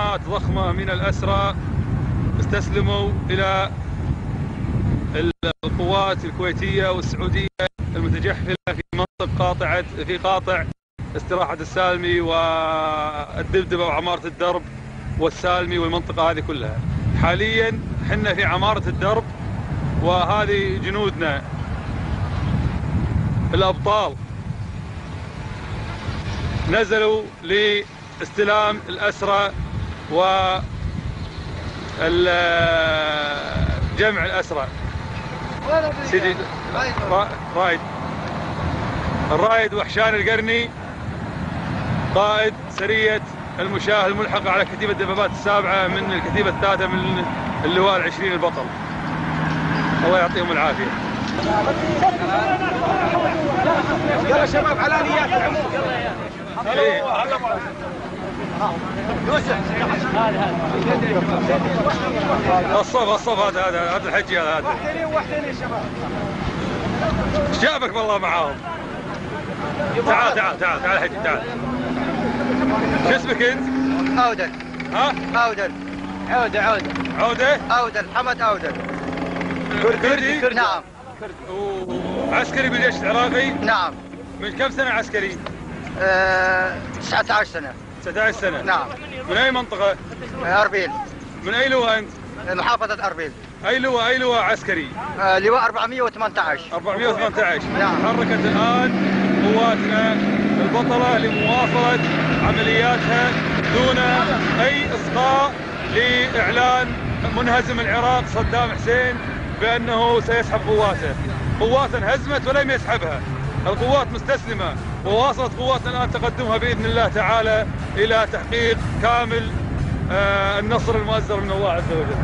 مجموعات ضخمة من الأسرى استسلموا إلى القوات الكويتية والسعودية المتجحفلة في قاطع استراحة السالمي والدبدبة وعمارة الدرب والسالمي والمنطقة هذه كلها. حاليا حنا في عمارة الدرب، وهذه جنودنا الأبطال نزلوا لاستلام الأسرى وجمع الأسرى. سيدي الرائد وحشان القرني قائد سرية المشاة الملحقة على كتيبة الدبابات السابعة من الكتيبة الثالثة من اللواء العشرين البطل. الله يعطيهم العافية. يلا شباب على نيات العموم. يلا يوسف الصف هذا الحجي هذا. وحدين يا شباب. ايش جابك والله معاهم؟ تعال حجي تعال. شو اسمك انت؟ أودل. ها؟ أودل. عودة محمد أودل. كردي؟ نعم. عسكري بالجيش العراقي؟ نعم. من كم سنة عسكري؟ 19 سنة. 19 سنة؟ نعم. من أي منطقة؟ أربيل. من أي لواء أنت؟ محافظة أربيل. أي لواء عسكري؟ لواء 418. 418. نعم. تحركت الآن قواتنا البطلة لمواصلة عملياتها دون أي إصغاء لإعلان منهزم العراق صدام حسين بأنه سيسحب قواته. قواته انهزمت ولم يسحبها، القوات مستسلمة، وواصلت قواتنا الآن تقدمها بإذن الله تعالى إلى تحقيق كامل النصر المؤزر من الله عز وجل.